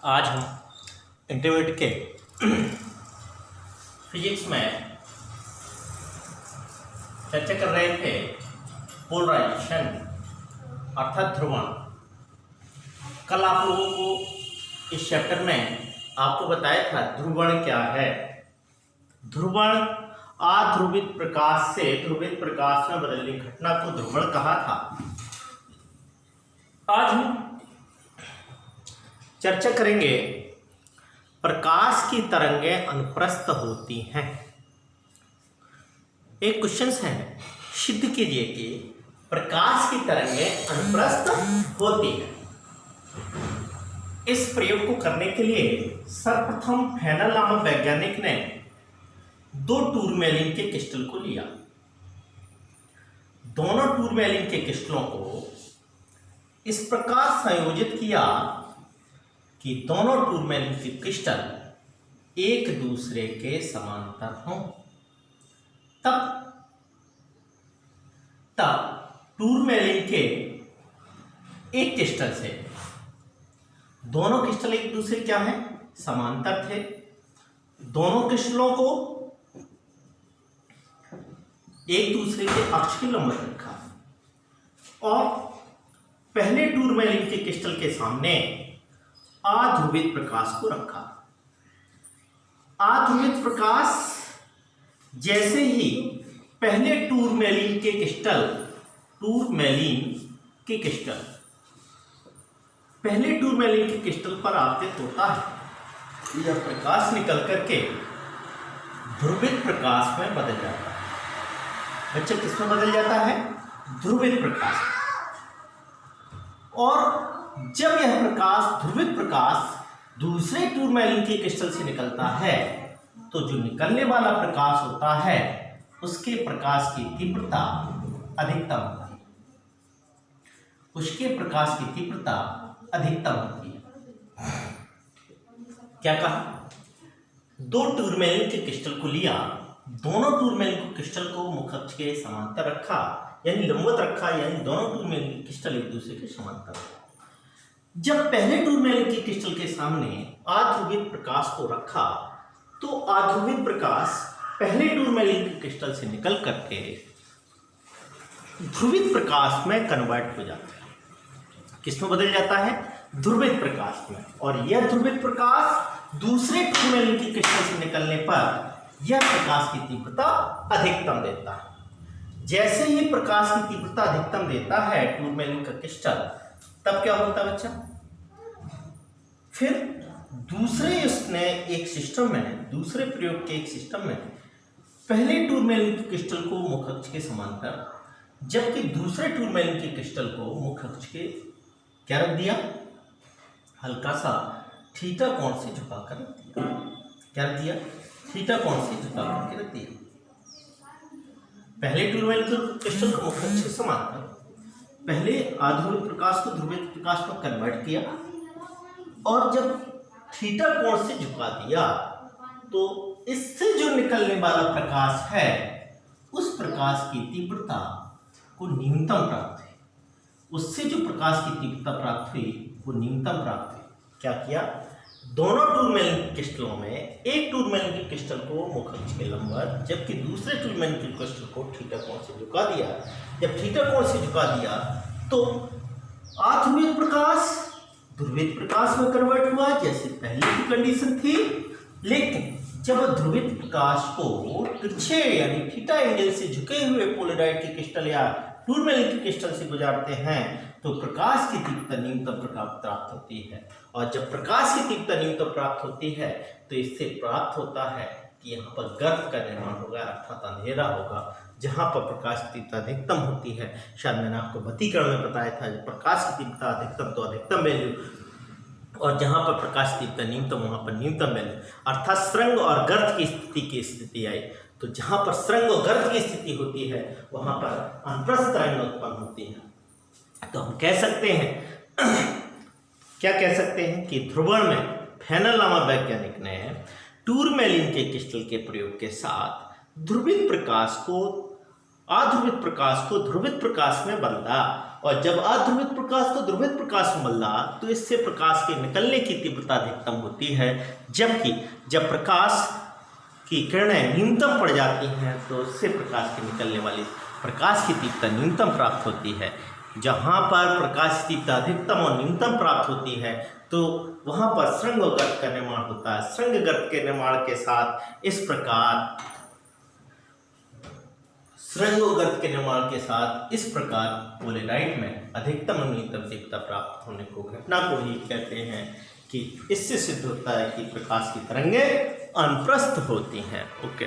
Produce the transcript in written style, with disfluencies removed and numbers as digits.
आज हम इंटरमीडिएट के फिजिक्स में चर्चा कर रहे थे पोलराइजेशन अर्थात ध्रुवण। कल आप लोगों को इस चैप्टर में आपको बताया था ध्रुवण क्या है। ध्रुवण अध्रुवित प्रकाश से ध्रुवित प्रकाश में बदलने की घटना को ध्रुवण कहा था। आज हम चर्चा करेंगे प्रकाश की तरंगें अनुप्रस्थ होती हैं। एक क्वेश्चन है, सिद्ध कीजिए कि प्रकाश की तरंगें अनुप्रस्थ होती हैं। इस प्रयोग को करने के लिए सर्वप्रथम फ्रेनेल नामक वैज्ञानिक ने 2 टूरमैलिन के क्रिस्टल को लिया। दोनों टूरमैलिन के क्रिस्टलों को इस प्रकार संयोजित किया कि दोनों टूरमैलिन के क्रिस्टल एक दूसरे के समांतर हों। तब टूरमैलिन के एक क्रिस्टल से दोनों क्रिस्टल एक दूसरे क्या है, समांतर थे। दोनों क्रिस्टलों को एक दूसरे के अक्ष के लंबवत रखा और पहले टूरमैलिन के क्रिस्टल के सामने अध्रुवित प्रकाश को रखा। अध्रुवित प्रकाश जैसे ही पहले टूरमैलिन के क्रिस्टल पर आपतित होता है, यह प्रकाश निकल करके ध्रुवित प्रकाश में बदल जाता है। बच्चे किसमें बदल जाता है? ध्रुवित प्रकाश। और जब यह प्रकाश ध्रुवित प्रकाश दूसरे टूरमैलिन के क्रिस्टल से निकलता है तो जो निकलने वाला प्रकाश होता है उसके प्रकाश की तीव्रता अधिकतम होती है। क्या कहा? 2 टूरमैलिन के क्रिस्टल को लिया, दोनों टूरमैलिन के क्रिस्टल को मुख अक्ष के समांतर रखा, यानी लंबवत रखा, यानी दोनों टूरमैलिन के क्रिस्टल एक दूसरे के समांतर। जब पहले टूरमैलिन के क्रिस्टल के सामने अध्रुवित प्रकाश को रखा तो अध्रुवित प्रकाश पहले टूरमैलिन के क्रिस्टल से निकल करके ध्रुवित प्रकाश में कन्वर्ट हो जाता है। किसमें बदल जाता है? ध्रुवित प्रकाश में। और यह ध्रुवित प्रकाश दूसरे टूरमैलिन के क्रिस्टल से निकलने पर यह प्रकाश की तीव्रता अधिकतम देता है। जैसे ही प्रकाश की तीव्रता अधिकतम देता है टूरमैलिन का क्रिस्टल, तब क्या होता है बच्चा? फिर दूसरे प्रयोग के एक सिस्टम में पहले टूरमैलिन के क्रिस्टल को मुख अक्ष के समांतर, जबकि दूसरे टूरमैलिन के क्रिस्टल को मुख अक्ष के क्या रख दिया? हल्का सा थीटा कोण से झुकाकर रख दिया। क्या रख दिया? थीटा कोण से झुका करके रख दिया। पहले टूरमैलिन के क्रिस्टल को मुख अक्ष के समांतर, पहले अध्रुवित प्रकाश को ध्रुवित प्रकाश में कन्वर्ट किया और जब थीटा कोण से झुका दिया तो इससे जो निकलने वाला प्रकाश है उस प्रकाश की तीव्रता को न्यूनतम प्राप्त हुई। उससे जो प्रकाश की तीव्रता प्राप्त हुई वो न्यूनतम प्राप्त हुई। क्या किया? दोनों टूरमैलिन के क्रिस्टलों में एक टूरमैलिन के क्रिस्टल को मुख अक्ष के लंबवत, जबकि दूसरे टूरमैलिन के क्रिस्टल को थीटा कोण से झुका दिया। जब थीटा कोण से झुका दिया तो अध्रुवित प्रकाश ध्रुवित प्रकाश में कन्वर्ट हुआ जैसे पहले की कंडीशन थी। लेकिन जब ध्रुवित प्रकाश को तिरछे यानी थीटा एंगल से झुके हुए पोलराइड के क्रिस्टल या टूरमैलिन के क्रिस्टल से गुजारते हैं तो प्रकाश की तीव्रता न्यूनतम प्राप्त होती है। और जब प्रकाश की तीव्रता न्यूनतम प्राप्त होती है तो इससे प्राप्त होता है कि यहाँ पर गर्त का निर्माण होगा, अर्थात अंधेरा होगा। जहाँ पर प्रकाश की तीव्रता अधिकतम होती है, शायद मैंने आपको बत्तीकरण में बताया था, प्रकाश की तीव्रता अधिकतम तो अधिकतम वैल्यू, और जहाँ पर प्रकाश की तीव्रता न्यूनतम वहाँ पर न्यूनतम वैल्यू, अर्थात स्रंग और गर्त की स्थिति आई। तो जहाँ पर स्रंग और गर्त की स्थिति होती है वहाँ पर अनुप्रस्थ तरंग उत्पन्न होती है। तो हम कह सकते हैं क्या कह सकते हैं कि ध्रुवण में फ्रेनेल नामक वैज्ञानिक ने टूरमैलिन के क्रिस्टल के प्रयोग के साथ ध्रुवित प्रकाश को अध्रुवित प्रकाश को ध्रुवित प्रकाश में बदला, और जब अध्रुवित प्रकाश को ध्रुवित प्रकाश में बदला तो इससे प्रकाश के निकलने की तीव्रता अधिकतम होती है, जबकि जब प्रकाश की किरणें न्यूनतम पड़ जाती हैं तो इससे प्रकाश के निकलने वाली प्रकाश की तीव्रता न्यूनतम प्राप्त होती है। जहाँ पर प्रकाश की तीव्रता अधिकतम और न्यूनतम प्राप्त होती है तो वहाँ पर श्रृंग और गर्त का निर्माण होता है। श्रृंग गर्त के निर्माण के साथ इस प्रकार पोलेराइट में अधिकतम और न्यूनतम तीव्रता प्राप्त होने को घटना को ही कहते हैं कि इससे सिद्ध होता है कि प्रकाश की तरंगें अनुप्रस्थ होती हैं। ओके।